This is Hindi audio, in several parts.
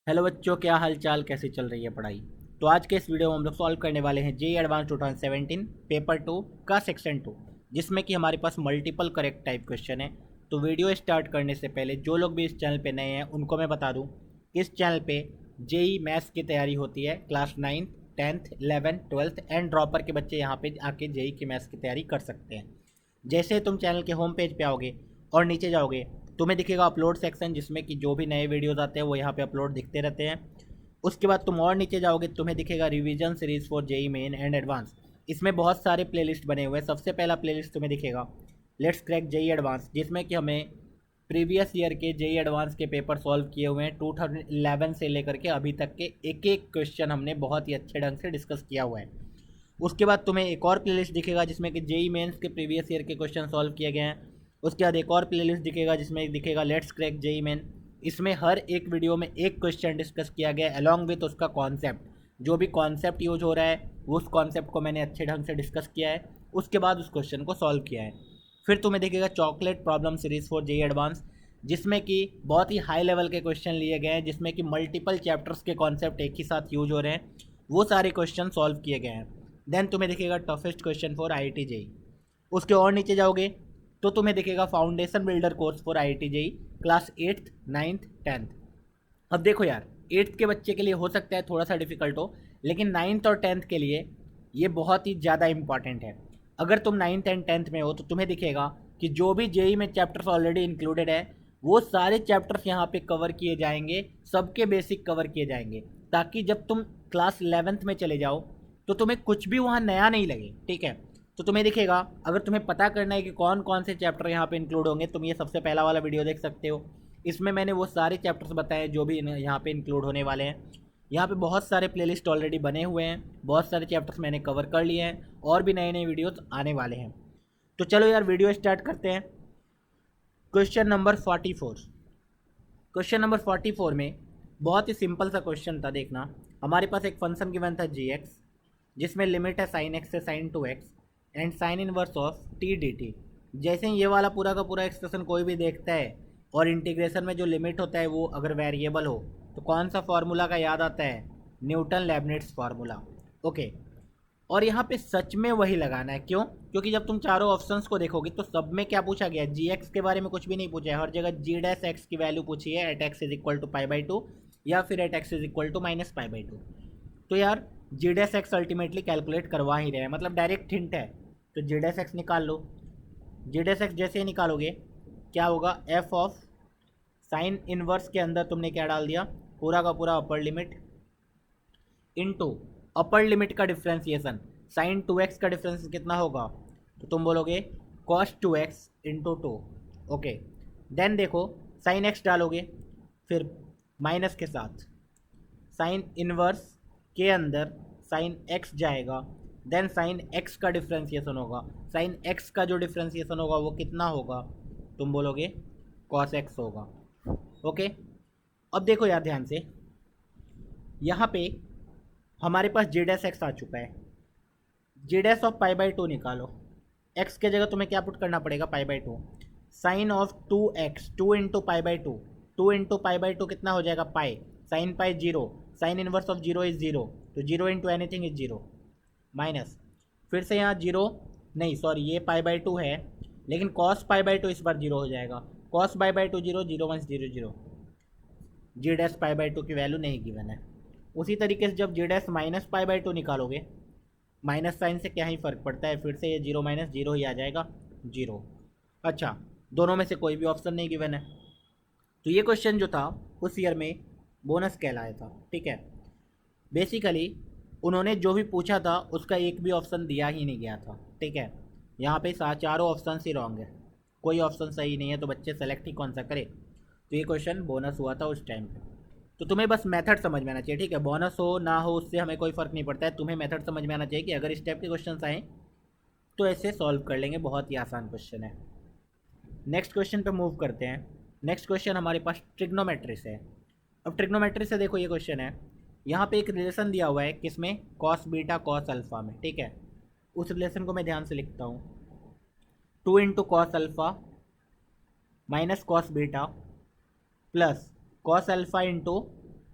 हेलो बच्चों, क्या हाल चाल, कैसे चल रही है पढ़ाई। तो आज के इस वीडियो में हम लोग सॉल्व करने वाले हैं जेई एडवांस 2017 पेपर 2 का सेक्शन 2, जिसमें कि हमारे पास मल्टीपल करेक्ट टाइप क्वेश्चन है। तो वीडियो स्टार्ट करने से पहले जो लोग भी इस चैनल पे नए हैं उनको मैं बता दूं कि इस चैनल पे जेई मैथ्स की तैयारी होती है। Class 9th 10th 11th 12th and dropper के बच्चे यहाँ पे आके जेई की मैथ्स की तैयारी कर सकते हैं। जैसे तुम चैनल के होम पेज पे आओगे और नीचे जाओगे, तुम्हें दिखेगा अपलोड सेक्शन, जिसमें कि जो भी नए वीडियोस आते हैं वो यहाँ पे अपलोड दिखते रहते हैं। उसके बाद तुम और नीचे जाओगे, तुम्हें दिखेगा revision series for JEE Main and advance. इसमें बहुत सारे प्लेलिस्ट बने हुए हैं। सबसे पहला प्लेलिस्ट तुम्हें दिखेगा लेट्स क्रैक जेई एडवांस, जिसमें कि हमें प्रीवियस ईयर के जेई एडवांस के पेपर सॉल्व किए हुए हैं। 2011 से लेकर के अभी तक के एक एक क्वेश्चन हमने बहुत ही अच्छे ढंग से डिस्कस किया हुआ है। उसके बाद तुम्हें एक और प्लेलिस्ट दिखेगा जिसमें कि जेई मेंस के प्रीवियस ईयर के क्वेश्चन सॉल्व किए गए हैं। उसके बाद एक और प्लेलिस्ट दिखेगा जिसमें दिखेगा लेट्स क्रैक जेई मेन। इसमें हर एक वीडियो में एक क्वेश्चन डिस्कस किया गया है अलॉन्ग विथ उसका कॉन्सेप्ट। जो भी कॉन्सेप्ट यूज हो रहा है वो उस कॉन्सेप्ट को मैंने अच्छे ढंग से डिस्कस किया है। उसके बाद उस क्वेश्चन को सॉल्व किया है। फिर तुम्हें दिखेगा chocolate problem series for JEE advance, जिसमें कि बहुत ही हाई लेवल के क्वेश्चन लिए गए हैं, जिसमें कि मल्टीपल चैप्टर्स के कॉन्सेप्ट एक ही साथ यूज हो रहे हैं। वो सारे क्वेश्चन सॉल्व किए गए हैं। देन तुम्हें दिखेगा toughest question for IIT JEE. उसके और नीचे जाओगे तो तुम्हें दिखेगा foundation builder course for IIT JEE class 8th 9th 10th। अब देखो यार, 8th के बच्चे के लिए हो सकता है थोड़ा सा डिफिकल्ट हो, लेकिन 9th और 10th के लिए ये बहुत ही ज़्यादा इंपॉर्टेंट है। अगर तुम 9th एंड 10th में हो तो तुम्हें दिखेगा कि जो भी जेई में चैप्टर्स ऑलरेडी इंक्लूडेड है वो सारे चैप्टर्स यहाँ पे कवर किए जाएंगे, सबके बेसिक कवर किए जाएंगे, ताकि जब तुम क्लास 11th में चले जाओ तो तुम्हें कुछ भी वहाँ नया नहीं लगे। ठीक है, तो तुम्हें दिखेगा, अगर तुम्हें पता करना है कि कौन कौन से चैप्टर यहाँ पे इंक्लूड होंगे, तुम ये सबसे पहला वाला वीडियो देख सकते हो। इसमें मैंने वो सारे चैप्टर्स बताए जो भी यहाँ पे इंक्लूड होने वाले हैं। यहाँ पे बहुत सारे प्लेलिस्ट ऑलरेडी बने हुए हैं, बहुत सारे चैप्टर्स मैंने कवर कर लिए हैं और भी नए नए वीडियोस आने वाले हैं। तो चलो यार वीडियो स्टार्ट करते हैं। Question number 44। क्वेश्चन नंबर 44 में बहुत ही सिंपल सा क्वेश्चन था। देखना, हमारे पास एक फंक्शन गिवन था जी एक्स, जिसमें लिमिट है साइन एक्स से sine 2x and sine inverse of t d t. जैसे ही ये वाला पूरा का पूरा एक्सप्रेशन कोई भी देखता है और इंटीग्रेशन में जो लिमिट होता है वो अगर वेरिएबल हो तो कौन सा फार्मूला का याद आता है? Newton Leibniz formula. ओके, और यहाँ पे सच में वही लगाना है। क्यों? क्योंकि जब तुम चारों ऑप्शंस को देखोगे तो सब में क्या पूछा गया है? जी एक्स के बारे में कुछ भी नहीं पूछा है। हर जगह जी डैश एक्स की वैल्यू पूछी है, at x is equal to पाई/2 या फिर at x is equal to minus पाई/2। तो यार g dash x ultimately calculate करवा ही रहे हैं, मतलब डायरेक्ट हिंट है। तो जी डैश एक्स निकाल लो। जी डैश एक्स जैसे ही निकालोगे क्या होगा? एफ ऑफ साइन इनवर्स के अंदर तुमने क्या डाल दिया? पूरा का पूरा upper limit into upper limit का डिफ्रेंसिएशन। साइन 2x का डिफरेंस कितना होगा? तो तुम बोलोगे cos 2x into 2। Okay, then देखो साइन x डालोगे, फिर माइनस के साथ साइन इनवर्स के अंदर साइन x जाएगा, देन साइन x का डिफ्रेंसिएशन होगा। साइन x का जो डिफ्रेंसिएशन होगा वो कितना होगा? तुम बोलोगे कॉस x होगा। ओके, अब देखो यार ध्यान से, यहाँ पे हमारे पास जी डैश एक्स आ चुका है। जी डैश ऑफ पाई/2 निकालो। एक्स के जगह तुम्हें क्या पुट करना पड़ेगा? पाई/2। साइन ऑफ 2x, 2 इंटू पाई/2, 2 इंटू पाई/2 कितना हो जाएगा? Pi. Sine pi zero, sine inverse of zero is zero, तो zero into anything is zero. Minus, फिर से यहाँ जीरो, नहीं सॉरी ये पाई/2 है, लेकिन कॉस पाई/2 इस बार जीरो हो जाएगा। कॉस पाई/2 zero, zero minus zero zero. G dash पाई/2 की वैल्यू नहीं गिवन है। उसी तरीके से जब जी डैश माइनस पाई/2 निकालोगे, माइनस साइन से क्या ही फ़र्क पड़ता है, फिर से ये जीरो माइनस जीरो ही आ जाएगा, जीरो। अच्छा, दोनों में से कोई भी ऑप्शन नहीं गिवन है, तो ये क्वेश्चन जो था उस ईयर में बोनस कहलाया था। ठीक है, बेसिकली उन्होंने जो भी पूछा था उसका एक भी ऑप्शन दिया ही नहीं गया था। ठीक है, यहाँ पे चारों ऑप्शन ही रॉन्ग है, कोई ऑप्शन सही नहीं है, तो बच्चे सेलेक्ट ही कौन सा करें। तो ये क्वेश्चन बोनस हुआ था उस टाइम पे। तो तुम्हें बस मेथड समझ में आना चाहिए। ठीक है, बोनस हो ना हो उससे हमें कोई फ़र्क नहीं पड़ता है, तुम्हें मेथड समझ में आना चाहिए कि अगर इस टाइप के क्वेश्चन आएँ तो ऐसे सॉल्व कर लेंगे। बहुत ही आसान क्वेश्चन है। नेक्स्ट क्वेश्चन पे मूव करते हैं। नेक्स्ट क्वेश्चन हमारे पास ट्रिग्नोमेट्री से है। अब ट्रिग्नोमेट्री से देखो ये क्वेश्चन है, यहाँ पे एक रिलेशन दिया हुआ है, किसमें? कॉस बीटा कॉस अल्फ़ा में। ठीक है, उस रिलेशन को मैं ध्यान से लिखता हूँ। 2 into cos alpha minus cos beta plus cos alpha into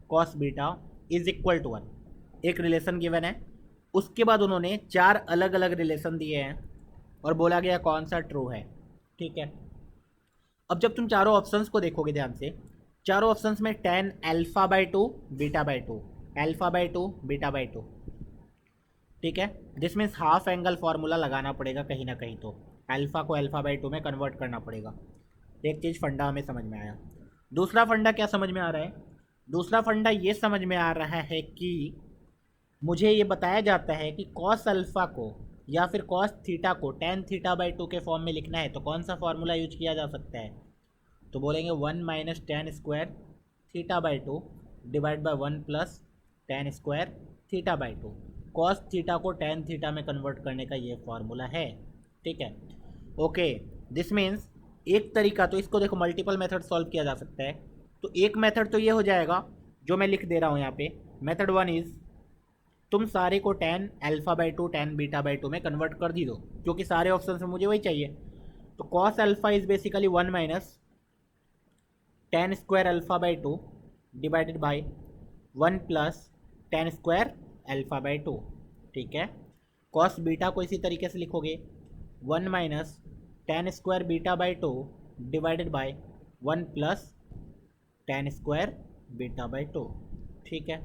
cos beta is equal to 1। एक रिलेशन गिवन है, उसके बाद उन्होंने 4 अलग अलग रिलेशन दिए हैं और बोला गया कौन सा ट्रू है। ठीक है, अब जब तुम चारों ऑप्शंस को देखोगे ध्यान से, चारों ऑप्शंस में tan alpha by to beta by to, alpha by to beta by two, ठीक है, जिसमें हाफ एंगल फार्मूला लगाना पड़ेगा कहीं ना कहीं, तो अल्फा को अल्फा बाई टू में कन्वर्ट करना पड़ेगा। एक चीज़ फंडा हमें समझ में आया। दूसरा फंडा क्या समझ में आ रहा है? दूसरा फंडा ये समझ में आ रहा है कि मुझे ये बताया जाता है कि कॉस अल्फा को या फिर कॉस थीटा को tan थीटा बाई टू के फॉर्म में लिखना है तो कौन सा फार्मूला यूज किया जा सकता है? तो बोलेंगे 1 minus tan square theta by to divide by 1 plus tan square theta by to. Cos theta को tan थीटा में कन्वर्ट करने का ये फार्मूला है। ठीक है, ओके, दिस मीन्स एक तरीका, तो इसको देखो मल्टीपल मेथड सॉल्व किया जा सकता है। तो एक मेथड तो ये हो जाएगा जो मैं लिख दे रहा हूँ यहाँ पे, मेथड 1 इज़ तुम सारे को tan alpha by to tan beta by to में कन्वर्ट कर दी दो, क्योंकि सारे ऑप्शन में मुझे वही चाहिए। तो cos alpha is basically 1 minus tan square alpha by two divided by 1 plus tan square alpha by two. ठीक है, कॉस बीटा को इसी तरीके से लिखोगे 1 minus tan square beta by two divided by 1 plus tan square beta by two. ठीक है,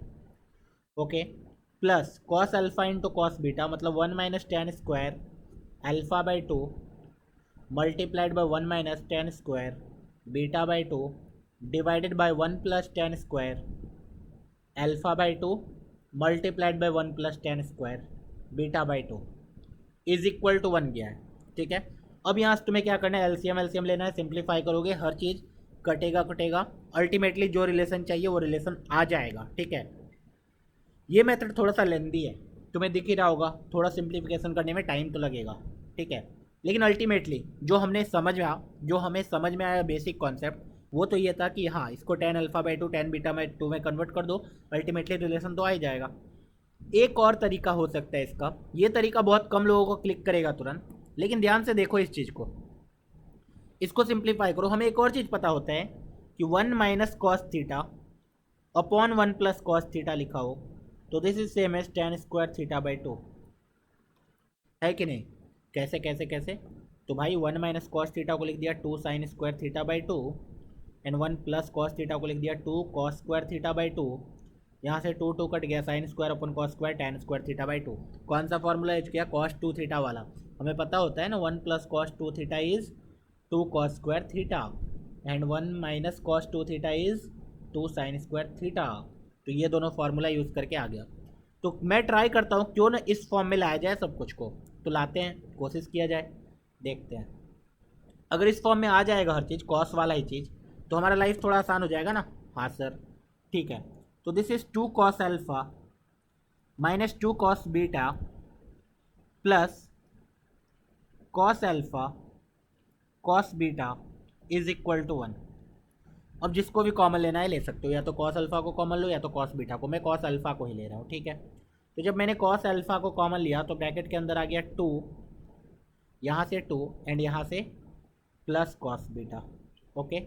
okay, plus cos alpha into cos beta, मतलब 1 minus tan square alpha by two multiplied by 1 minus tan square beta by two divided by 1 plus tan square alpha by two multiplied by 1 plus tan square beta by two is equal to 1 गया है। ठीक है, अब यहाँ से तुम्हें क्या करना है, एलसीएम एलसीएम लेना है, सिंप्लीफाई करोगे, हर चीज़ कटेगा कटेगा, अल्टीमेटली जो रिलेशन चाहिए वो रिलेशन आ जाएगा। ठीक है, ये मेथड थोड़ा सा लेंदी है, तुम्हें दिख ही रहा होगा, थोड़ा सिंप्लीफिकेशन करने में टाइम तो लगेगा। ठीक है, लेकिन अल्टीमेटली जो हमें समझ में आया बेसिक कॉन्सेप्ट वो तो ये था कि हाँ, इसको tan alpha by to tan beta by to में कन्वर्ट कर दो, अल्टीमेटली रिलेशन तो आ ही जाएगा। एक और तरीका हो सकता है इसका, ये तरीका बहुत कम लोगों को क्लिक करेगा तुरंत, लेकिन ध्यान से देखो इस चीज़ को, इसको सिंप्लीफाई करो। हमें एक और चीज़ पता होता है कि 1 minus cos theta upon 1 plus cos theta लिखा हो तो this is same as tan square theta by two, है कि नहीं? कैसे कैसे कैसे? तो भाई 1 माइनस कॉस थीटा को लिख दिया 2 sine square theta by to and 1 plus cos theta को लिख दिया 2 cos square theta by to. यहाँ से 2 2 कट गया, sine square upon cos square tan square theta by to. कौन सा फॉर्मूला यूज किया? कॉस 2 थीटा वाला। हमें पता होता है ना 1 plus cos 2 theta is 2 cos square theta and 1 minus cos 2 theta is 2 sine square theta. तो ये दोनों फार्मूला यूज़ करके आ गया। तो मैं ट्राई करता हूँ क्यों ना इस फॉर्म में लाया जाए सब कुछ को, तो लाते हैं, कोशिश किया जाए, देखते हैं। अगर इस फॉर्म में आ जाएगा हर चीज़, कॉस वाला ही चीज़, तो हमारा लाइफ थोड़ा आसान हो जाएगा ना। हाँ सर, ठीक है, तो this is 2 cos alpha minus 2 cos beta plus cos alpha cos beta is equal to 1। अब जिसको भी कॉमन लेना है ले सकते हो, या तो कॉस अल्फा को कॉमन लो या तो कॉस बीटा को। मैं कॉस अल्फा को ही ले रहा हूँ। ठीक है, तो जब मैंने कॉस अल्फा को कॉमन लिया तो ब्रैकेट के अंदर आ गया 2, यहाँ से 2 एंड यहाँ से plus cos beta, okay,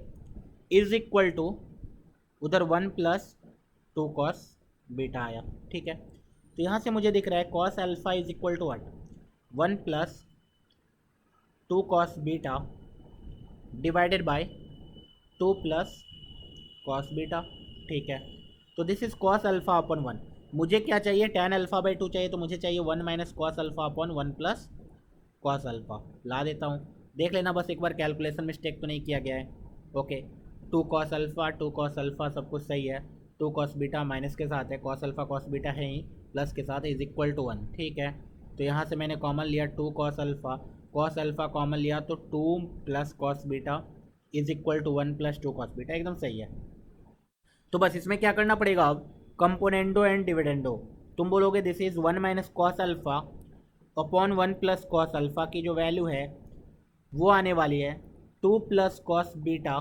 is equal to उधर 1 प्लस 2 कॉस बीटा आया। ठीक है, तो यहाँ से मुझे दिख रहा है cos alpha is equal to 1 plus 2 cos beta divided by 2 plus cos beta. ठीक है, तो this is cos alpha upon 1। मुझे क्या चाहिए? tan अल्फा बाई टू चाहिए, तो मुझे चाहिए 1 minus cos alpha upon 1 plus cos alpha. ला देता हूँ, देख लेना बस एक बार कैलकुलेशन मिस्टेक तो नहीं किया गया है। ओके, 2 कॉस अल्फा सब कुछ सही है, 2 कॉस बीटा माइनस के साथ है, कॉस अल्फा कॉस बीटा है ही, प्लस के साथ इज इक्वल टू 1। ठीक है, तो यहाँ से मैंने कॉमन लिया 2 कॉस अल्फा कॉमन लिया तो 2 plus cos beta is equal to 1 plus 2 cos beta, एकदम सही है। तो बस इसमें क्या करना पड़ेगा अब, कंपोनेंडो एंड डिविडेंडो। तुम बोलोगे this is 1 minus cos alpha upon 1 plus cos alpha की जो वैल्यू है वो आने वाली है 2 plus cos beta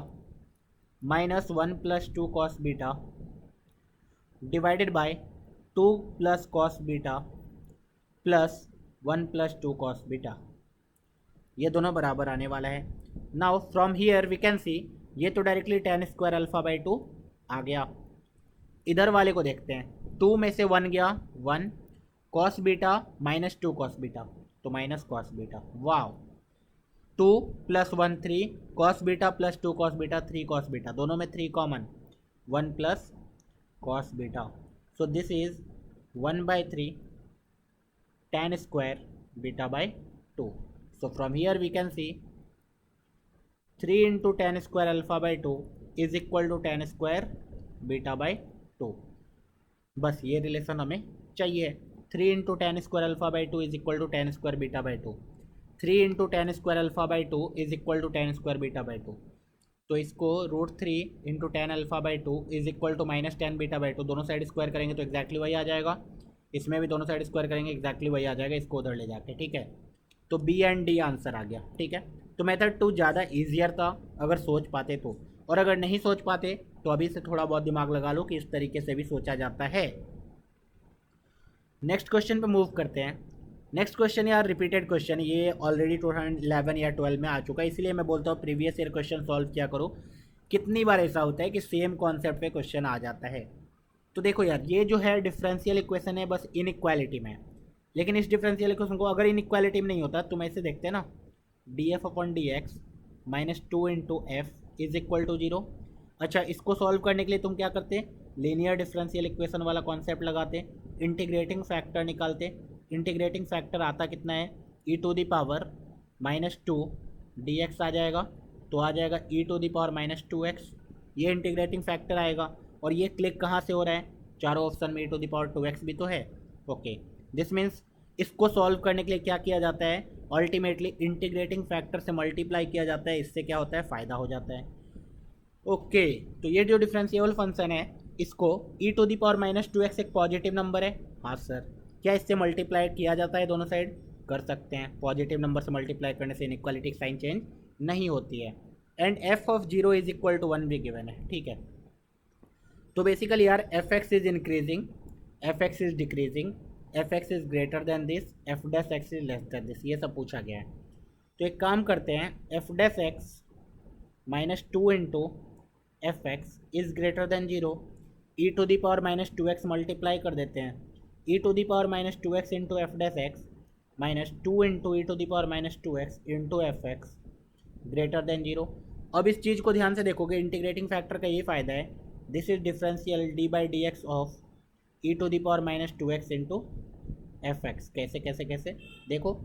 minus 1 plus 2 cos beta divided by 2 plus cos beta plus 1 plus 2 cos beta. ये दोनों बराबर आने वाला है। Now from here we can see, ये तो directly tan square alpha by two आ गया, इधर वाले को देखते हैं, 2 में से 1 गया 1, cos beta minus 2 cos beta, तो माइनस कॉस बीटा, वाह। 2 plus 1 3, cos beta plus 2 cos beta 3 cos beta, दोनों में 3 common, 1 plus cos beta, so this is 1/3 tan square beta by 2. So from here we can see 3 into tan square alpha by 2 is equal to tan square beta by 2. बस ये रिलेशन हमें चाहिए। 3 into tan square alpha by 2 is equal to tan square beta by 2, 3 into tan square alpha by 2 is equal to tan square beta by 2। तो इसको √3 into tan alpha by 2 is equal to minus tan beta by 2, दोनों साइड स्क्वायर करेंगे तो एक्जैक्टली वही आ जाएगा। इसमें भी दोनों साइड स्क्वायर करेंगे एक्जैक्टली वही आ जाएगा, इसको उधर ले जाके, ठीक है। तो बी एंड डी आंसर आ गया, ठीक है। तो मेथड 2 ज़्यादा ईजियर था अगर सोच पाते तो, और अगर नहीं सोच पाते तो अभी से थोड़ा बहुत दिमाग लगा लो कि इस तरीके से भी सोचा जाता है। नेक्स्ट क्वेश्चन पे मूव करते हैं। नेक्स्ट क्वेश्चन यार रिपीटेड क्वेश्चन, ये ऑलरेडी 2011 या 12 में आ चुका है, इसलिए मैं बोलता हूँ प्रीवियस ईयर क्वेश्चन सॉल्व किया करो। कितनी बार ऐसा होता है कि सेम कॉन्सेप्ट पे क्वेश्चन आ जाता है। तो देखो यार, ये जो है डिफरेंशियल इक्वेशन है बस इनइक्वालिटी में, लेकिन इस डिफरेंशियल इक्वेशन को अगर इनइक्वालिटी में नहीं होता तो मैं इसे देखते हैं ना, df/dx minus 2 into f is equal to 0। अच्छा, इसको सॉल्व करने के लिए तुम क्या करते, लीनियर डिफरेंशियल इक्वेशन वाला कॉन्सेप्ट लगाते, इंटीग्रेटिंग फैक्टर निकालते। इंटीग्रेटिंग फैक्टर आता कितना है, e to the power minus 2 dx आ जाएगा, तो आ जाएगा e to the power minus 2x, ये इंटीग्रेटिंग फैक्टर आएगा। और ये क्लिक कहाँ से हो रहा है, चारों ऑप्शन में e to the power 2x भी तो है। ओके, दिस मीन्स इसको सॉल्व करने के लिए क्या किया जाता है, अल्टीमेटली इंटीग्रेटिंग फैक्टर से मल्टीप्लाई किया जाता है, इससे क्या होता है, फ़ायदा हो जाता है। ओके, तो ये जो डिफरेंशिएबल फंक्शन है इसको e to the power minus 2x एक पॉजिटिव नंबर है, हाँ सर, क्या इससे मल्टीप्लाई किया जाता है, दोनों साइड कर सकते हैं। पॉजिटिव नंबर से मल्टीप्लाई करने से इनइक्वालिटी की साइन चेंज नहीं होती है। And f(0) is equal to 1 भी गिवन है, ठीक है। तो बेसिकली यार f(x) is increasing, f(x) is decreasing, f(x) is greater then this, f(x) is less than this, ये सब पूछा गया है। तो एक काम करते हैं, f(x) minus 2 into f(x) is greater than 0, e to the power minus 2x multiply कर देते हैं, e to the power minus 2x into f(x) minus 2 into e to the power minus 2x into f(x) greater than 0। अब इस चीज़ को ध्यान से देखोगे, इंटीग्रेटिंग फैक्टर का ये फ़ायदा है, this is differential d/dx of e to the power minus 2x into f(x). कैसे कैसे कैसे देखो,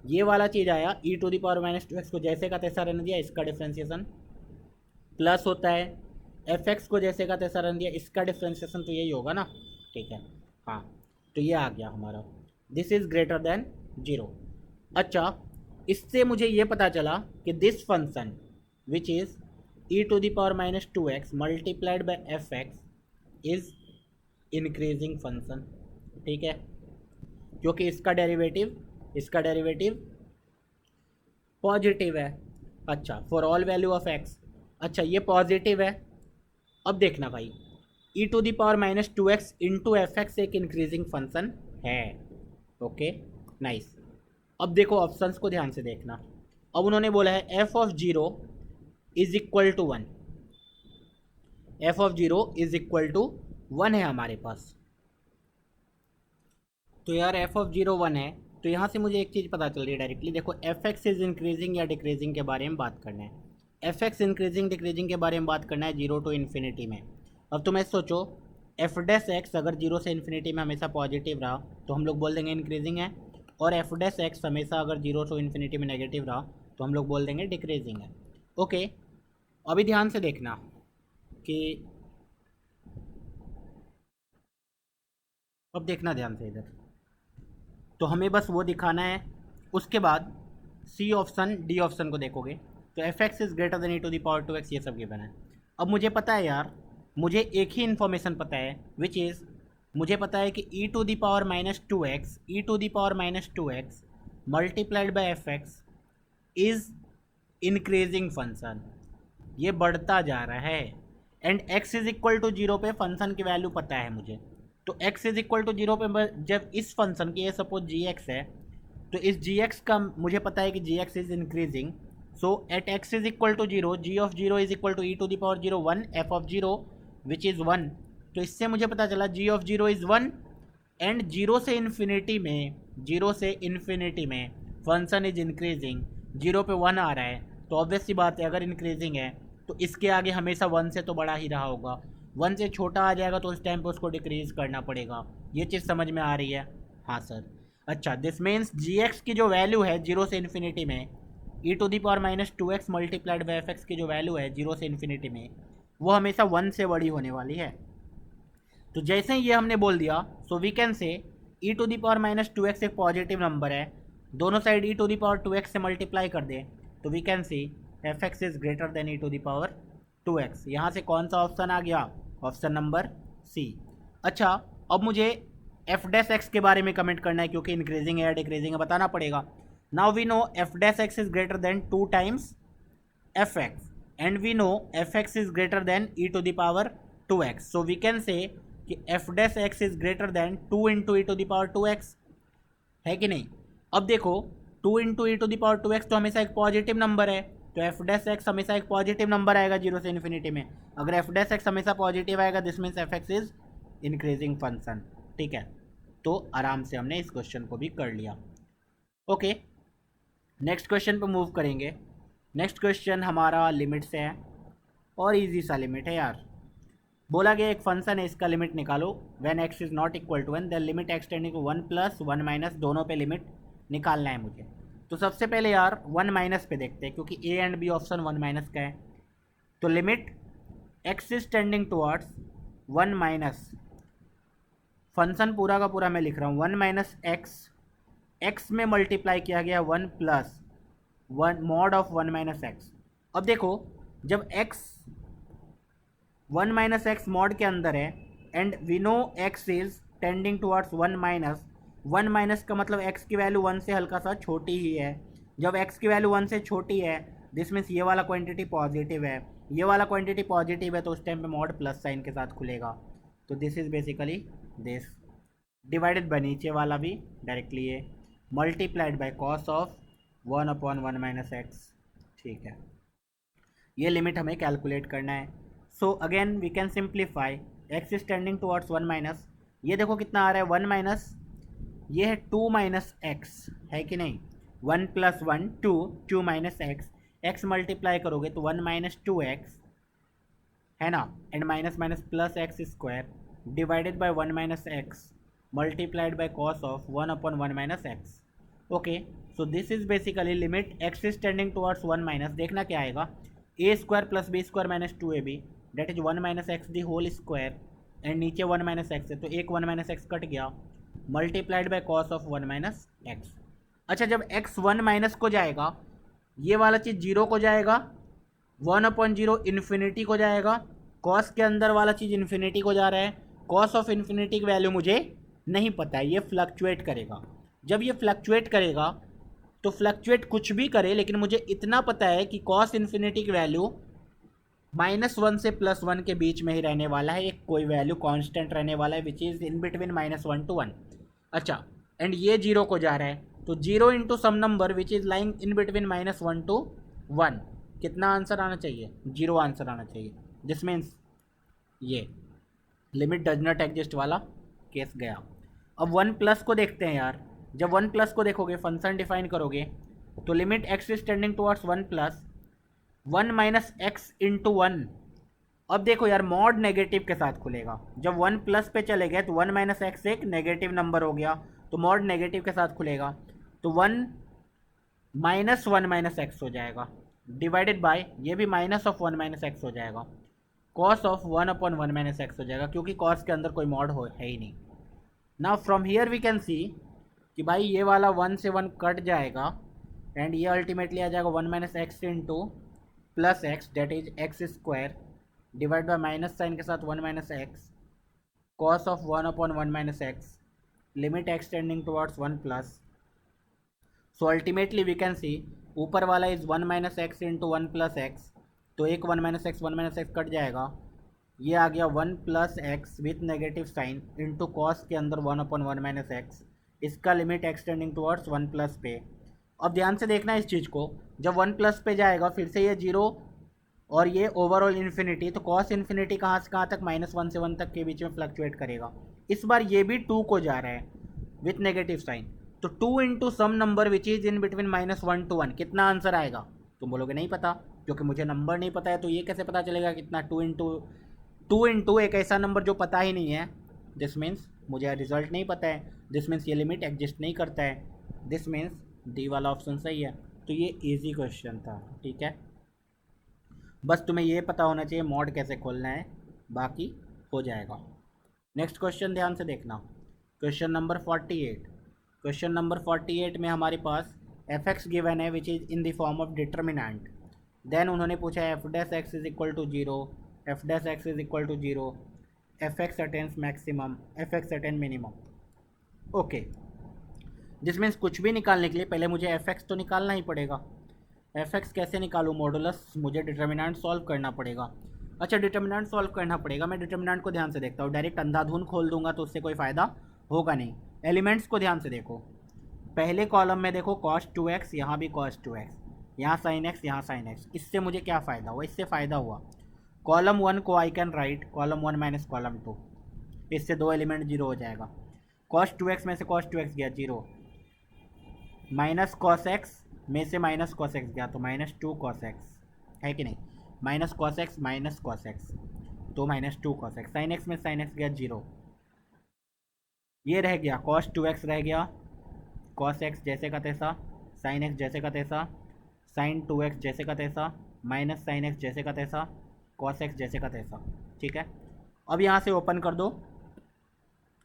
ये वाला चीज़ आया, e to the power minus 2x को जैसे का तैसा रहने दिया, इसका डिफ्रेंसिएशन प्लस होता है, f(x) को जैसे का तैसा रहने दिया, इसका डिफ्रेंसिएशन तो यही होगा ना, ठीक है। हाँ, तो ये आ गया हमारा, दिस इज़ ग्रेटर देन 0। अच्छा, इससे मुझे ये पता चला कि this function which is e to the power minus 2x multiplied by f(x) is increasing function, ठीक है, क्योंकि इसका डेरिवेटिव पॉजिटिव है। अच्छा, for all value of x, अच्छा ये पॉजिटिव है। अब देखना भाई, e to the power minus 2x into f(x) एक इंक्रीजिंग फंक्शन है, ओके नाइस। अब देखो ऑप्शंस को ध्यान से देखना, अब उन्होंने बोला है f(0) is equal to 1, f(0) is equal to 1 है हमारे पास। तो यार f(0) 1 है, तो यहाँ से मुझे एक चीज़ पता चल रही है डायरेक्टली, देखो f(x) इज इंक्रीजिंग या डिक्रीजिंग के बारे में बात करना है। f(x) इंक्रीजिंग डिक्रीजिंग के बारे में बात करना है 0 टू इन्फिनिटी में। अब तुम्हें सोचो, f(x) अगर 0 से इन्फिनिटी में हमेशा पॉजिटिव रहा तो हम लोग बोल देंगे इंक्रीजिंग है, और f(x) हमेशा अगर 0 टू इन्फिनिटी में नेगेटिव रहा तो हम लोग बोल देंगे डिक्रीजिंग है। ओके, अभी ध्यान से देखना कि, अब देखना ध्यान से इधर, तो हमें बस वो दिखाना है। उसके बाद सी ऑप्शन डी ऑप्शन को देखोगे तो f(x) is greater than e to the power 2x, ये सब गिवन है। अब मुझे पता है यार, मुझे एक ही इन्फॉर्मेशन पता है, विच इज़ मुझे पता है कि e to the power minus 2x multiplied by f(x) is increasing function, ये बढ़ता जा रहा है। And x is equal to 0 पे फंक्शन की वैल्यू पता है मुझे, तो x इज़ इक्वल टू 0 पे जब इस फंक्शन की, ये सपोज gx है, तो इस gx का मुझे पता है कि gx is increasing, so at x is equal to 0, g(0) is equal to e to the power 0 1, f(0) which is 1 तो इससे मुझे पता चला g of zero is 1 and zero से इन्फिनिटी में फंक्शन इज इंक्रीजिंग, जीरो पे 1 आ रहा है तो ऑब्वियस सी बात है अगर इंक्रीजिंग है तो इसके आगे हमेशा 1 से तो बड़ा ही रहा होगा, 1 से छोटा आ जाएगा तो उस टाइम पे उसको डिक्रीज करना पड़ेगा। ये चीज़ समझ में आ रही है? हाँ सर। अच्छा, दिस मीन्स जी एक्स की जो वैल्यू है जीरो से इन्फिनिटी में, e to the power minus 2x multiplied by f x की जो वैल्यू है जीरो से इन्फिनिटी में, वो हमेशा 1 से बड़ी होने वाली है। तो जैसे ही ये हमने बोल दिया, सो we can say e to the power minus 2x एक पॉजिटिव नंबर है, दोनों side e to the power 2x से मल्टीप्लाई कर दे तो we can see f x is greater than e to the power 2x। यहाँ से कौन सा ऑप्शन आ गया? Option number C. अच्छा, अब मुझे एफ डैश एक्स के बारे में कमेंट करना है क्योंकि इंक्रीजिंग है या डिक्रीजिंग है बताना पड़ेगा। Now we know f dash x is greater than 2 times f x and we know f x is greater than e to the power 2x। So we can say कि f dash x is greater than 2 into e to the power 2x, है कि नहीं? अब देखो 2 into e to the power 2x तो हमेशा एक पॉजिटिव नंबर है, तो एफ डैश एक्स हमेशा एक पॉजिटिव नंबर आएगा जीरो से इन्फिनिटी में। अगर एफ डैश एक्स हमेशा पॉजिटिव आएगा this means F x is increasing function. ठीक है, तो आराम से हमने इस क्वेश्चन को भी कर लिया। ओके, नेक्स्ट क्वेश्चन पे मूव करेंगे। नेक्स्ट क्वेश्चन हमारा लिमिट से है और इजी सा लिमिट है यार। बोला गया एक फंक्शन है, इसका लिमिट निकालो when x is not equal to 1 then limit x tending to 1 plus 1 minus, दोनों पे लिमिट निकालना है मुझे। तो सबसे पहले यार 1 माइनस पे देखते हैं क्योंकि A and B option 1 minus का है। तो limit x is tending towards 1 minus, function पूरा का पूरा मैं लिख रहा हूँ 1 माइनस x में मल्टीप्लाई किया गया 1 plus 1 mod of 1 minus x. अब देखो जब x 1 माइनस एक्स मॉड के अंदर है and we know x is tending towards 1 minus, 1 minus का मतलब x की वैल्यू 1 से हल्का सा छोटी ही है। जब x की वैल्यू 1 से छोटी है दिस मीन्स ये वाला क्वांटिटी पॉजिटिव है, ये वाला क्वांटिटी पॉजिटिव है तो उस टाइम पे मॉड प्लस साइन के साथ खुलेगा। तो this is basically this divided by नीचे वाला भी डायरेक्टली ये multiplied by cos of 1 upon 1 minus x. ठीक है, ये लिमिट हमें कैलकुलेट करना है। So again we can simplify x is tending towards 1 minus, ये देखो कितना आ रहा है 1 माइनस, ये है 2 माइनस एक्स, है कि नहीं? 1 plus 1 2 minus x, x multiply करोगे तो 1 माइनस 2x है ना, and minus minus plus x square divided by 1 minus x multiplied by cos of 1 upon 1 minus x. Okay, so this is basically limit x is tending towards 1 minus, देखना क्या आएगा a square plus b square minus 2ab that is 1 minus x the whole square and नीचे 1 माइनस एक्स है तो एक 1 माइनस एक्स कट गया multiplied by cos of 1 minus x. अच्छा, जब x 1 माइनस को जाएगा ये वाला चीज़ जीरो को जाएगा, 1 अपॉन जीरो इन्फिनिटी को जाएगा, कॉस के अंदर वाला चीज़ इन्फिनिटी को जा रहा है, कॉस ऑफ इन्फिनिटी की वैल्यू मुझे नहीं पता है, ये फ्लक्चुएट करेगा। जब ये फ्लक्चुएट करेगा तो फ्लक्चुएट कुछ भी करे लेकिन मुझे इतना पता है कि कॉस इन्फिनिटी की वैल्यू -1 से +1 के बीच में ही रहने वाला है, एक कोई वैल्यू कांस्टेंट रहने वाला है which is in between -1 to 1। अच्छा, एंड ये जीरो को जा रहा है तो zero into some number which is lying in between -1 to 1, कितना आंसर आना चाहिए? 0 आंसर आना चाहिए। दिस मीन्स ये लिमिट डज नॉट एग्जिस्ट वाला केस गया। अब 1 प्लस को देखते हैं यार, जब 1 प्लस को देखोगे फंक्शन डिफाइन करोगे तो limit x is tending towards 1 plus 1 minus x into 1। अब देखो यार मॉड नेगेटिव के साथ खुलेगा, जब 1 प्लस पे चले गए तो 1 माइनस एक्स एक नेगेटिव नंबर हो गया तो मॉड नेगेटिव के साथ खुलेगा तो 1 माइनस 1 माइनस एक्स हो जाएगा डिवाइडेड बाय ये भी माइनस ऑफ 1 माइनस एक्स हो जाएगा, cos of 1 upon 1 minus x हो जाएगा क्योंकि कॉस के अंदर कोई मॉड है ही नहीं। Now from here we can see कि भाई ये वाला 1 से 1 कट जाएगा एंड ये अल्टीमेटली आ जाएगा 1 minus x into plus x that is x square divide by minus sine के साथ 1 minus x cos of 1 upon 1 minus x limit x tending towards 1 plus. So ultimately we can see ऊपर वाला is 1 minus x into 1 plus x, तो एक 1 माइनस एक्स कट जाएगा, ये आ गया 1 plus x with negative sine into cos के अंदर 1 अपॉन 1 माइनस एक्स, इसका limit x tending towards 1 plus पे। अब ध्यान से देखना इस चीज़ को, जब 1 प्लस पे जाएगा फिर से ये 0 और ये ओवरऑल इन्फिनिटी, तो कॉस इन्फिनिटी कहाँ से कहाँ तक, -1 से 1 तक के बीच में फ्लक्चुएट करेगा। इस बार ये भी 2 को जा रहा है विथ नेगेटिव साइन, तो 2 into some number which is in between -1 to 1, कितना आंसर आएगा? तुम बोलोगे नहीं पता, क्योंकि मुझे नंबर नहीं पता है, तो ये कैसे पता चलेगा कितना? 2 इंटू एक ऐसा नंबर जो पता ही नहीं है, दिस मीन्स मुझे रिजल्ट नहीं पता है, दिस मीन्स ये लिमिट एग्जिस्ट नहीं करता है, दिस मीन्स डी वाला ऑप्शन सही है। तो ये इजी क्वेश्चन था, ठीक है। बस तुम्हें ये पता होना चाहिए मॉड कैसे खोलना है, बाकी हो जाएगा। नेक्स्ट क्वेश्चन ध्यान से देखना, क्वेश्चन नंबर 48। क्वेश्चन नंबर 48 में हमारे पास एफ एक्स गिवन है which is in the form of determinant. Then उन्होंने पूछा f dash x is equal to 0, f dash x is equal to 0, f x attains maximum, f x attain minimum. Okay, this means कुछ भी निकालने के लिए पहले मुझे एफ एक्स तो निकालना ही पड़ेगा। एफ एक्स कैसे निकालूँ? मॉडुलस, मुझे डिटर्मिनेंट सॉल्व करना पड़ेगा। अच्छा, डिटर्मिनेंट सॉल्व करना पड़ेगा, मैं डिटर्मिनेंट को ध्यान से देखता हूँ, डायरेक्ट अंधाधुन खोल दूंगा तो उससे कोई फ़ायदा होगा नहीं। एलिमेंट्स को ध्यान से देखो, पहले कॉलम में देखो cos 2x, यहाँ भी cos 2x, यहाँ sin x, यहाँ sin x, इससे मुझे क्या फ़ायदा हुआ? इससे फ़ायदा हुआ कॉलम 1 को I can write column 1 minus column 2, इससे 2 एलिमेंट 0 हो जाएगा। cos 2x में से cos 2x गया 0, माइनस cos x में से माइनस cos x गया तो -2 cos x है कि नहीं, -cos x minus cos x तो -2 cos x, sin x में sin x गया 0, ये रह गया cos 2x रह गया, cos x जैसे का तैसा, sin x जैसे का तैसा, sin 2x जैसे का तैसा, माइनस sin x जैसे का तैसा, cos x जैसे का तैसा, ठीक है। अब यहाँ से ओपन कर दो,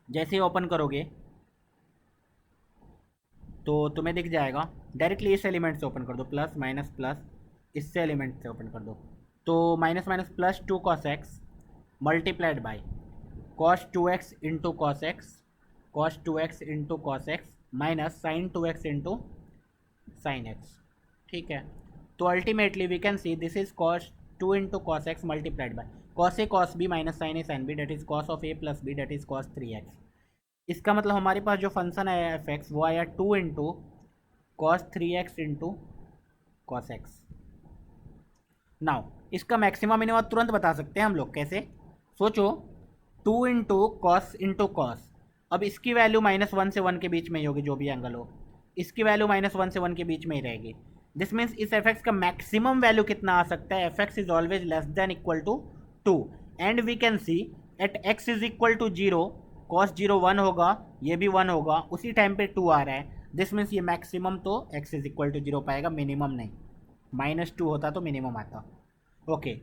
जैसे ही ओपन करोगे तो तुम्हें दिख जाएगा, डायरेक्टली इस एलिमेंट से ओपन कर दो, प्लस माइनस प्लस, इससे एलिमेंट से ओपन कर दो, तो minus minus +2 cos x multiplied by cos 2x into cos x, cos 2x into cos x minus sin 2x into sin x, ठीक है। तो ultimately we can see this is cos 2 into cos x multiplied by cos a cos b minus sin a sin b, that is cos of a plus b, that is cos 3x। इसका मतलब हमारे पास जो फंक्शन आया एफ एक्स वो आया 2 into cos 3x into cos x. Now इसका मैक्सिमम मिनिमम तुरंत बता सकते हैं हम लोग, कैसे? सोचो, 2 इंटू कॉस, अब इसकी वैल्यू -1 से 1 के बीच में ही होगी, जो भी एंगल हो, इसकी वैल्यू -1 से 1 के बीच में ही रहेगी। दिस मीन्स इस एफ एक्स का मैक्सिमम वैल्यू कितना आ सकता है? F x is always less than equal to 2, and we can see at x is equal to 0, cos 0 1 होगा, ये भी 1 होगा, उसी टाइम पे 2 आ रहा है, दिस मीन्स ये मैक्सिमम तो x इज इक्वल टू 0 पाएगा, मिनिमम नहीं। -2 होता तो मिनिमम आता। ओके,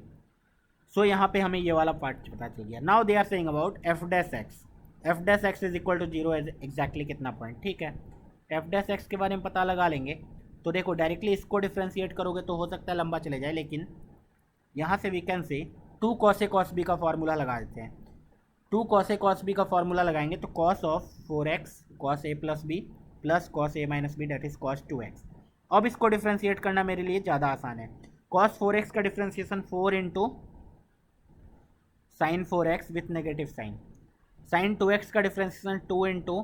सो यहाँ पे हमें ये वाला पार्ट पता चल गया। Now they are saying about f dash x is equal to 0 exactly कितना पॉइंट, ठीक है। एफ डैश एक्स के बारे में पता लगा लेंगे, तो देखो डायरेक्टली इसको डिफ्रेंशिएट करोगे तो हो सकता है लंबा चले जाए, लेकिन यहाँ से वी कैन से 2 cos a cos b का फॉर्मूला लगा देते हैं। 2 cos a cos b का फॉर्मूला लगाएंगे तो cos of 4x cos a plus B plus cos a minus B, that is cos 2x। अब इसको डिफ्रेंशिएट करना मेरे लिए ज़्यादा आसान है। cos 4x का differentiation 4 into sine 4x with negative sign, sine 2x का differentiation 2 into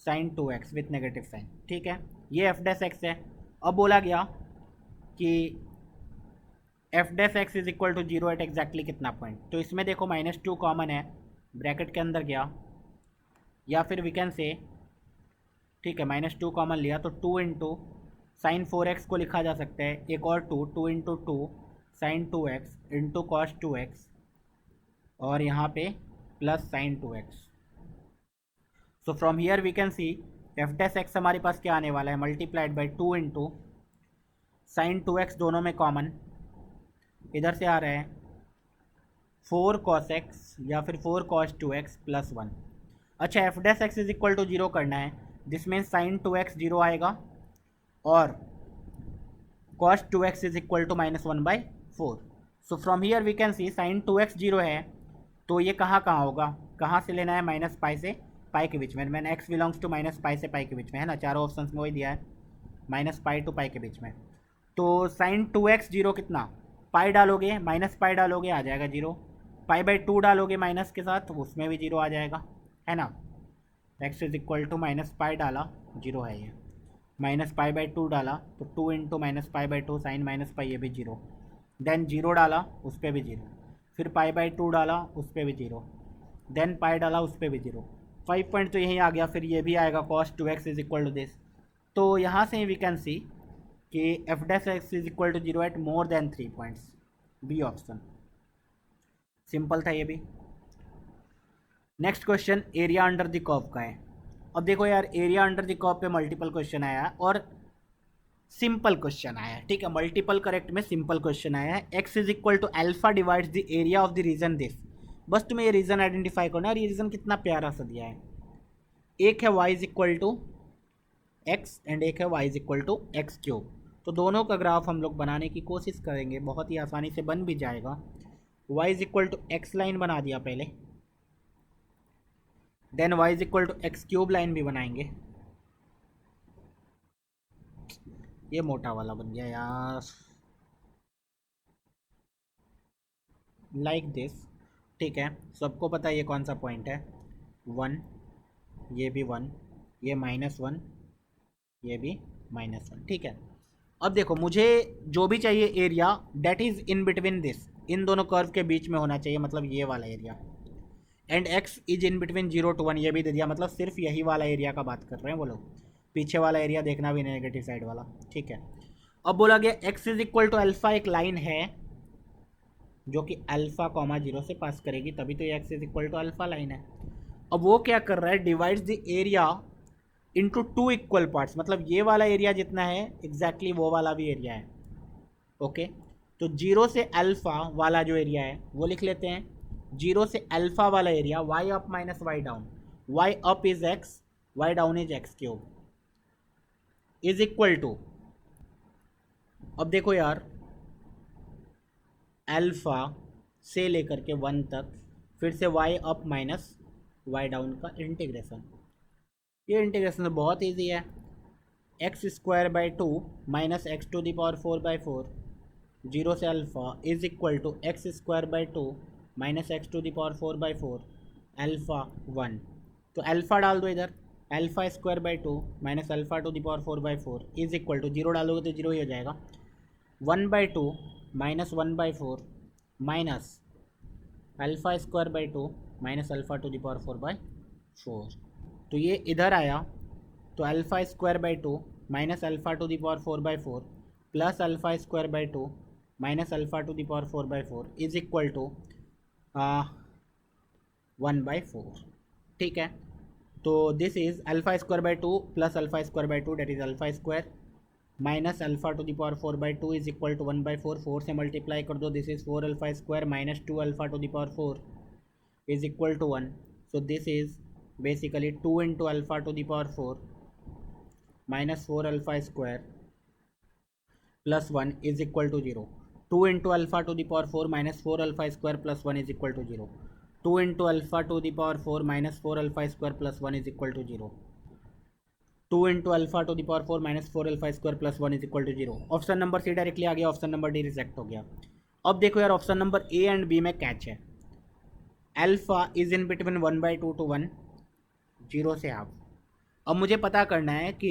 sine 2x with negative sign, ठीक है। ये एफ डैश एक्स है। अब बोला गया कि f dash x is equal to 0 at exactly कितना पॉइंट, तो इसमें देखो -2 कॉमन है, ब्रैकेट के अंदर गया, या फिर वी कैन से, ठीक है, -2 कॉमन लिया तो 2 इंटू साइन 4x को लिखा जा सकता है, एक और 2 into 2 sign 2x into cos 2x, और यहाँ पे plus sine 2x। So from here we can see f dash x हमारे पास क्या आने वाला है, multiplied by 2 into sine 2x, दोनों में कॉमन, इधर से आ रहा है 4 cos x या फिर 4 cos 2x प्लस 1। अच्छा, f dash x is equal to 0 करना है, दिस मीन्स साइन 2x 0 आएगा और cos 2x is equal to -1/4। So from here we can see sine 2x 0 है, तो ये कहाँ कहाँ होगा, कहाँ से लेना है, -π से π के बीच में, मैंने x बिलोंग्स टू -π से π के बीच में है ना, चारों ऑप्शन में वही दिया है, -π to π के बीच में। तो साइन 2x 0 कितना, पाई डालोगे -π डालोगे आ जाएगा 0, π/2 डालोगे माइनस के साथ उसमें भी 0 आ जाएगा, है ना। x इज इक्वल टू -π डाला 0 है ये, -π/2 डाला तो 2 इंटू -π/2 साइन -π, ये भी 0, देन जीरो डाला उस पर भी जीरो, फिर पाई बाई टू डाला उस पर भी जीरो, देन पाई डाला उस पर भी जीरो, 5 पॉइंट तो यहीं आ गया, फिर ये भी आएगा cos 2x is equal to this. तो यहाँ से वी कैन सी कि f dash x is equal to zero at more than 3 points, B option. Simple था ये भी। Next question area under the curve का है। अब देखो यार, एरिया अंडर द कर्व पे मल्टीपल क्वेश्चन आया और सिंपल क्वेश्चन आया है, ठीक है, मल्टीपल करेक्ट में सिंपल क्वेश्चन आया है। X is equal to alpha divides the area of the region this. बस तुम्हें ये रीजन आइडेंटिफाई करना है और ये रीजन कितना प्यारा सा दिया है। एक है y is equal to x and एक है y is equal to x cube. तो दोनों का ग्राफ हम लोग बनाने की कोशिश करेंगे, बहुत ही आसानी से बन भी जाएगा। Y is equal to x line बना दिया पहले, then y is equal to x cube line भी बनाएंगे। ये मोटा वाला बन गया यार, लाइक दिस, ठीक है। सबको पता है ये कौन सा पॉइंट है, 1, ये भी 1, ये -1, ये भी -1, ठीक है। अब देखो मुझे जो भी चाहिए area that is in between this, इन दोनों कर्व के बीच में होना चाहिए, मतलब ये वाला area. And x is in between 0 to 1, ये भी दे दिया, मतलब सिर्फ यही वाला एरिया का बात कर रहे हैं वो लोग, पीछे वाला एरिया देखना भी नेगेटिव साइड वाला, ठीक है। अब बोला गया x is equal to alpha, एक लाइन है जो कि अल्फा कॉमा 0 से पास करेगी, तभी तो ये x is equal to alpha line है। अब वो क्या कर रहा है, divides the area into 2 equal parts, मतलब ये वाला एरिया जितना है एग्जैक्टली वो वाला भी एरिया है, ओके। तो 0 से अल्फा वाला जो एरिया है वो लिख लेते हैं, 0 से अल्फा वाला area y up minus y down, y up is x, y down is x cube, is equal to, अब देखो यार, अल्फा से लेकर के 1 तक, फिर से y up minus y down का इंटीग्रेशन। ये इंटीग्रेशन तो बहुत ईजी है, x square by 2 minus x to the power 4/4, 0 से alpha is equal to x square by 2 minus x to the power 4/4 alpha 1। तो अल्फा डाल दो इधर, alpha square by 2 minus alpha to the power 4/4 is equal to, 0 डालोगे तो 0 ही हो जाएगा, 1/2 minus 1/4 minus alpha square by 2 minus alpha to the power 4/4। तो ये इधर आया, तो alpha square by 2 minus alpha to the power 4/4 plus alpha square by 2 minus alpha to the power 4/4 is equal to 1/4, ठीक है। तो this is alpha square by 2 plus alpha square by 2 that is alpha square minus alpha to the power 4/2 is equal to 1/4, 4 से मल्टीप्लाई कर दो, this is 4 alpha square minus 2 alpha to the power 4 is equal to 1। So this is basically 2 into alpha to the power 4 minus 4 alpha square plus 1 is equal to 0. 2 into alpha to the power 4 minus 4 alpha square plus 1 is equal to 0. 2 into alpha to the power 4 minus 4 alpha square plus 1 is equal to 0. 2 into alpha to the power 4 minus 4 alpha square plus 1 is equal to 0. Option number c directly आ गया, ऑप्शन नंबर डी रिजेक्ट हो गया। अब देखो यार, option number A and B में कैच है, alpha is in between 1/2 to 1, 0 से हाफ। अब मुझे पता करना है कि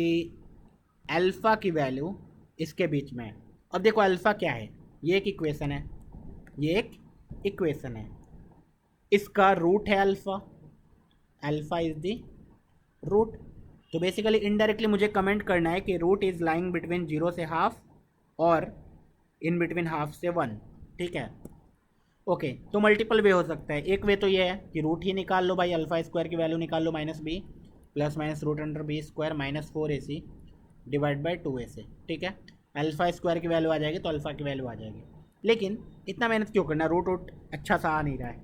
अल्फ़ा की वैल्यू इसके बीच में है। अब देखो अल्फ़ा क्या है, ये एक इक्वेशन है, ये एक इक्वेशन है, इसका रूट है alpha, alpha is the root. तो बेसिकली इनडायरेक्टली मुझे कमेंट करना है कि रूट इज़ लाइंग बिटवीन 0 से हाफ और इन बिटवीन हाफ से 1, ठीक है। ओके, तो मल्टीपल वे हो सकता है। एक वे तो ये है कि रूट ही निकाल लो भाई, अल्फा स्क्वायर की वैल्यू निकाल लो, -b plus minus root under B square minus 4ac divide by 2a, ठीक है। अल्फा स्क्वायर की वैल्यू आ जाएगी तो अल्फा की वैल्यू आ जाएगी, लेकिन इतना मेहनत क्यों करना, रूट अच्छा सा आ नहीं रहा है।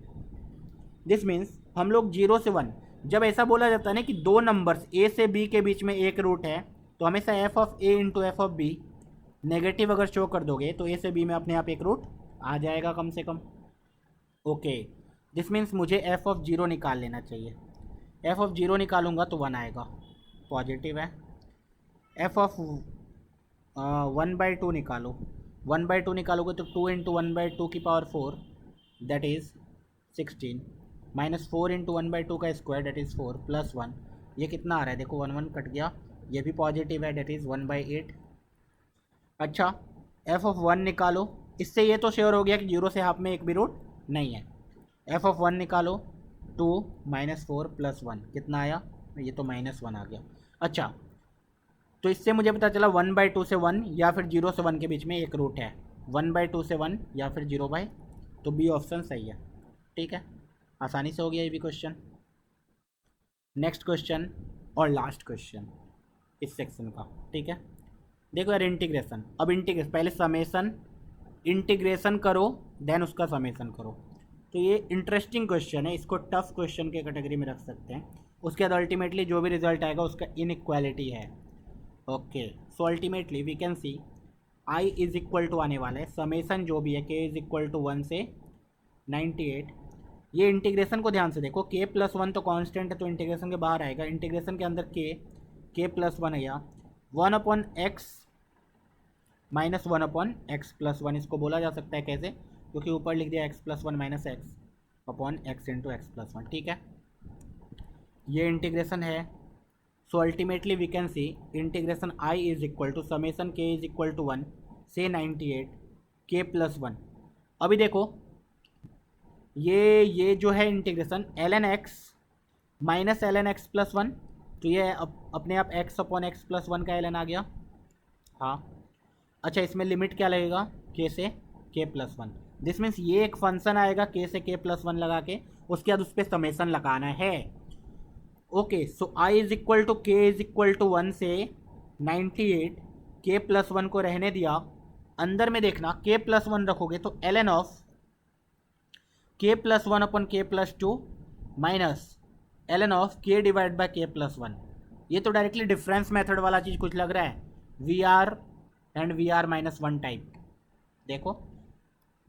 दिस मीन्स हम लोग 0 से 1, जब ऐसा बोला जाता है ना कि दो नंबर्स a से b के बीच में एक रूट है, तो हमेशा f of a into F of b negative अगर शो कर दोगे तो a से b में अपने आप एक रूट आ जाएगा कम से कम। ओके, दिस मीन्स मुझे f ऑफ 0 निकाल लेना चाहिए, f ऑफ 0 निकालूंगा तो 1 आएगा, पॉजिटिव है। f ऑफ 1/2 निकालो, 1/2 निकालोगे तो 2 इंटू 1/2 की power 4 that is 16 minus 4 into 1/2 का स्क्वायर दैट इज़ 4 प्लस 1, ये कितना आ रहा है देखो, 1 1 कट गया, ये भी पॉजिटिव है दैट इज़ 1/8। अच्छा, f ऑफ 1 निकालो, इससे ये तो श्योर हो गया कि 0 से हाफ में एक भी रूट नहीं है। एफ ऑफ 1 निकालो, 2 -4 + 1 कितना आया, ये तो -1 आ गया। अच्छा, तो इससे मुझे पता चला 1/2 से 1 या फिर 0 से 1 के बीच में एक रूट है, 1/2 से 1 या फिर 0/, तो बी ऑप्शन सही है। ठीक है, आसानी से हो गया ये भी क्वेश्चन। नेक्स्ट क्वेश्चन और लास्ट क्वेश्चन इस सेक्शन का। ठीक है, देखो यार, इंटीग्रेशन, अब इंटीग्रेशन पहले समेसन इंटीग्रेशन करो देन उसका समेसन करो। तो ये इंटरेस्टिंग क्वेश्चन है, इसको टफ क्वेश्चन के कैटेगरी में रख सकते हैं। उसके बाद अल्टीमेटली जो भी रिजल्ट आएगा उसका इनइक्वालिटी है। Okay, so ultimately we can see I is equal to आने वाला है समेसन जो भी है k इज इक्वल टू 1 से 98। ये इंटीग्रेशन को ध्यान से देखो, k+1 तो कांस्टेंट है तो इंटीग्रेशन के बाहर आएगा, इंटीग्रेशन के अंदर k+1 आया 1/x - 1/x+1, इसको बोला जा सकता है कैसे, क्योंकि ऊपर लिख दिया x+1 - x/x × x+1। ठीक है, ये इंटीग्रेशन है। So ultimately we can see integration I is equal to summation k is equal to 1 से 98 k+1। अभी देखो ये जो है integration ln x - ln x+1, तो ये अपने आप x/x+1 का ln आ गया। हाँ, अच्छा, इसमें लिमिट क्या लगेगा, k से k+1। दिस मीन्स ये एक फंक्शन आएगा k से k+1 लगा के, उसके बाद उस पर समेसन लगाना है। Okay, so I is equal to k is equal to 1 से 98, k+1 को रहने दिया, अंदर में देखना k+1 रखोगे तो ln of k+1/k+2 minus ln of k divide by k+1। ये तो डायरेक्टली डिफरेंस मेथड वाला चीज़ कुछ लग रहा है, VR एंड VR - 1 टाइप। देखो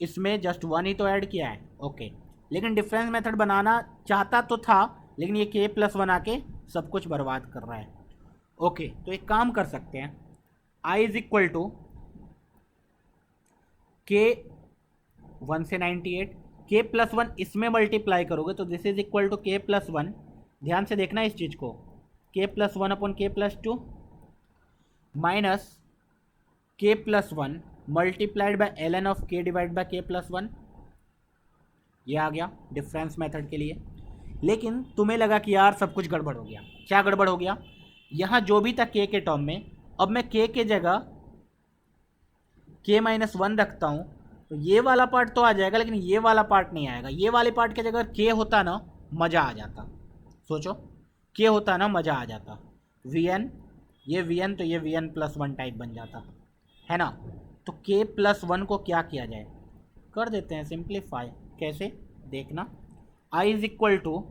इसमें जस्ट 1 ही तो ऐड किया है। ओके, लेकिन डिफरेंस मेथड बनाना चाहता तो था, लेकिन ये k+1 आके सब कुछ बर्बाद कर रहा है। ओके, तो एक काम कर सकते हैं, i is equal to k 1 से 98, k+1 इसमें मल्टीप्लाई करोगे तो this is equal to k+1, ध्यान से देखना इस चीज़ को, k+1/k+2 minus k+1 multiplied by ln of k divide by k+1। ये आ गया डिफरेंस मेथड के लिए। लेकिन तुम्हें लगा कि यार सब कुछ गड़बड़ हो गया। क्या गड़बड़ हो गया, यहाँ जो भी था k के टर्म में, अब मैं k के जगह k-1 रखता हूँ, तो ये वाला पार्ट तो आ जाएगा लेकिन ये वाला पार्ट नहीं आएगा। ये वाले पार्ट के जगह k होता ना, मज़ा आ जाता। सोचो, k होता ना, मज़ा आ जाता। vn, ये vn तो ये vn+1 टाइप बन जाता है ना। तो k+1 को क्या किया जाए, कर देते हैं सिंप्लीफाई। कैसे, देखना, i is equal to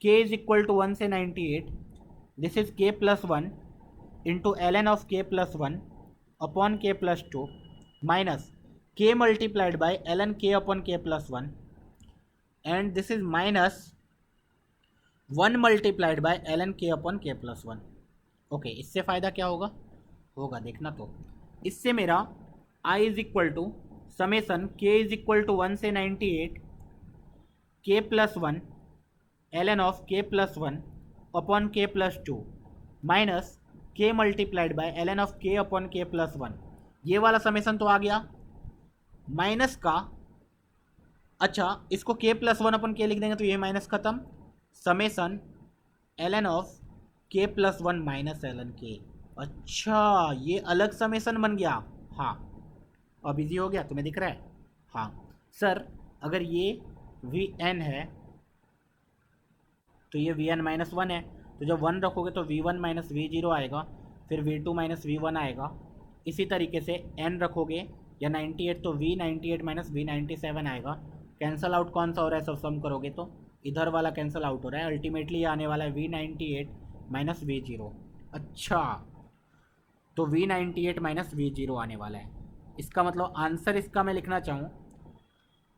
k is equal to 1 से 98, this is k+1 into ln of k+1 upon k+2 minus k multiplied by ln k/k+1 and this is minus 1 multiplied by ln k/k+1। Okay, इससे फ़ायदा क्या होगा देखना। तो इससे मेरा i is equal to summation k is equal to 1 से 98 k+1 ln of k+1 upon k+2 minus k multiplied by ln of k/k+1। ये वाला समेसन तो आ गया माइनस का। अच्छा, इसको k+1/k लिख देंगे तो ये माइनस खत्म, summation ln of k+1 minus ln k। अच्छा, ये अलग समेसन बन गया। हाँ, अब इजी हो गया, तुम्हें दिख रहा है। हाँ सर, अगर ये Vn है तो ये Vn - 1 है, तो जब 1 रखोगे तो V1 - V0 आएगा, फिर V2 - V1 आएगा। इसी तरीके से n रखोगे या 98 तो V98 - V97 आएगा। कैंसल आउट कौन सा हो रहा है, सब सम करोगे तो इधर वाला कैंसल आउट हो रहा है। अल्टीमेटली आने वाला है V98 - V0। अच्छा, तो V98 - V0 आने वाला है। इसका मतलब आंसर इसका मैं लिखना चाहूँ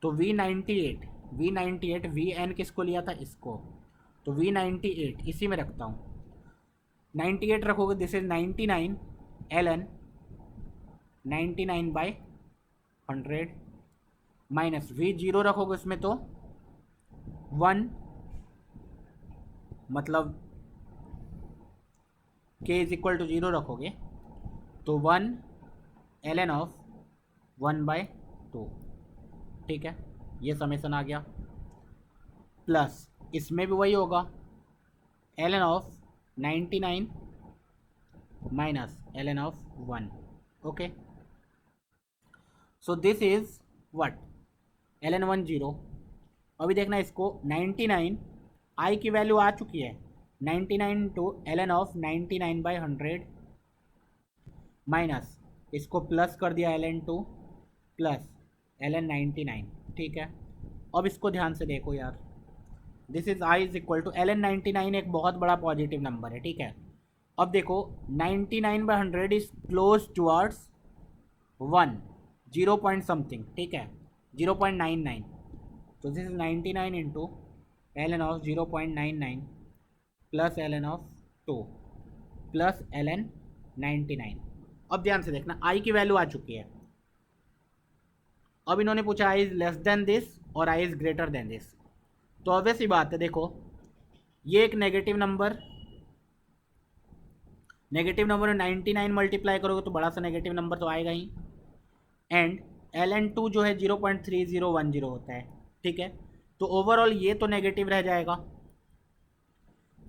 तो V98 Vn किसको लिया था, इसको, तो V98 इसी में रखता हूँ। 98 रखोगे, this is 99 ln 99/100 minus V0 रखोगे उसमें तो 1, मतलब k इज इक्वल टू 0 रखोगे तो 1 ln ऑफ 1/2, ठीक है, ये समेसन आ गया। प्लस इसमें भी वही होगा, ln of 99 minus ln of 1, okay. So this is what, ln 1 0। अभी देखना इसको, 99 आई की वैल्यू आ चुकी है, 99 टू ln ऑफ 99/100 माइनस इसको प्लस कर दिया ln 2 प्लस ln 99, ठीक है। अब इसको ध्यान से देखो यार, this is I is equal to ln 99 एक बहुत बड़ा पॉजिटिव नंबर है, ठीक है। अब देखो 99/100 is close towards 1, 0 point something, ठीक है, 0.99। तो this is 99 into ln of 0.99 plus ln of 2 plus ln 99। अब ध्यान से देखना, आई की वैल्यू आ चुकी है। अब इन्होंने पूछा I is less than this और I is greater then this. तो ऑब्वियस ही बात है, देखो ये एक नेगेटिव नंबर में 99 मल्टीप्लाई करोगे तो बड़ा सा नेगेटिव नंबर तो आएगा ही। एंड ln2 जो है 0.3010 होता है, ठीक है। तो ओवरऑल ये तो नेगेटिव रह जाएगा।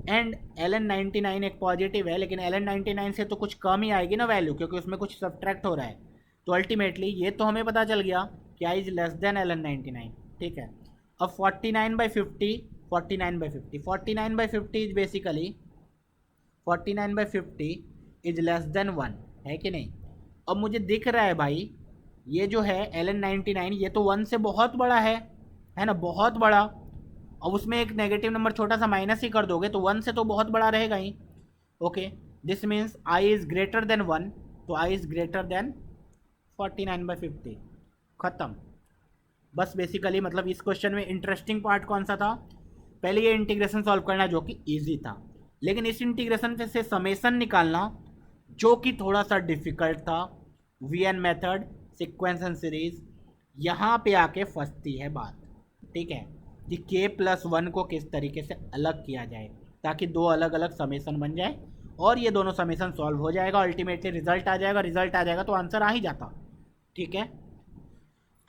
एंड ln 99 एक पॉजिटिव है, लेकिन ln 99 से तो कुछ कम ही आएगी ना वैल्यू, क्योंकि उसमें कुछ सब्ट्रैक्ट हो रहा है। तो अल्टीमेटली ये तो हमें पता चल गया कि I is less than ln 99, ठीक है। अब 49/50 is basically 49/50 is less than 1, है कि नहीं। अब मुझे दिख रहा है भाई, ये जो है ln 99 ये तो 1 से बहुत बड़ा है ना, बहुत बड़ा। अब उसमें एक नेगेटिव नंबर छोटा सा माइनस ही कर दोगे तो 1 से तो बहुत बड़ा रहेगा ही, okay. This means I is greater than 1, तो आई इज़ ग्रेटर देन 49/50, ख़त्म। बस बेसिकली मतलब इस क्वेश्चन में इंटरेस्टिंग पार्ट कौन सा था, पहले ये इंटीग्रेशन सॉल्व करना जो कि ईजी था, लेकिन इस इंटीग्रेशन से समेसन निकालना जो कि थोड़ा सा डिफिकल्ट था। V N method, sequence and series, यहाँ पे आके फंसती है बात, ठीक है, कि k+1 को किस तरीके से अलग किया जाए ताकि दो अलग अलग समेसन बन जाए और ये दोनों समेसन सॉल्व हो जाएगा, अल्टीमेटली रिजल्ट आ जाएगा तो आंसर आ ही जाता, ठीक है।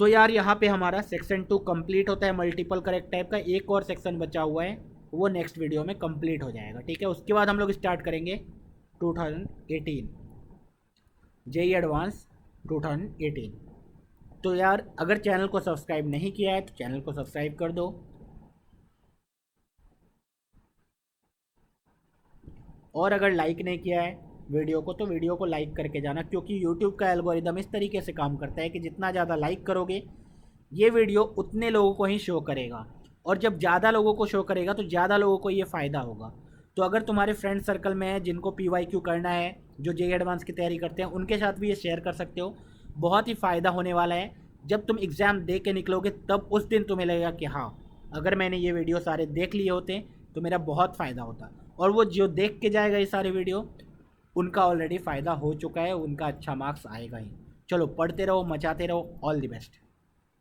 तो यार यहाँ पे हमारा सेक्शन 2 कंप्लीट होता है मल्टीपल करेक्ट टाइप का। एक और सेक्शन बचा हुआ है, वो नेक्स्ट वीडियो में कंप्लीट हो जाएगा, ठीक है। उसके बाद हम लोग स्टार्ट करेंगे 2018 जेईई एडवांस 2018। तो यार अगर चैनल को सब्सक्राइब नहीं किया है तो चैनल को सब्सक्राइब कर दो, और अगर लाइक नहीं किया है वीडियो को तो वीडियो को लाइक करके जाना, क्योंकि यूट्यूब का एल्गोरिदम इस तरीके से काम करता है कि जितना ज़्यादा लाइक करोगे ये वीडियो उतने लोगों को ही शो करेगा, और जब ज़्यादा लोगों को शो करेगा तो ज़्यादा लोगों को ये फ़ायदा होगा। तो अगर तुम्हारे फ्रेंड सर्कल में है जिनको PYQ करना है, जो जेईई एडवांस की तैयारी करते हैं, उनके साथ भी ये शेयर कर सकते हो। बहुत ही फ़ायदा होने वाला है। जब तुम एग्ज़ाम दे के निकलोगे तब उस दिन तुम्हें लगेगा कि हाँ, अगर मैंने ये वीडियो सारे देख लिए होते तो मेरा बहुत फ़ायदा होता। और वो जो देख के जाएगा ये सारे वीडियो, उनका ऑलरेडी फ़ायदा हो चुका है, उनका अच्छा मार्क्स आएगा ही। चलो पढ़ते रहो, मचाते रहो, ऑल द बेस्ट।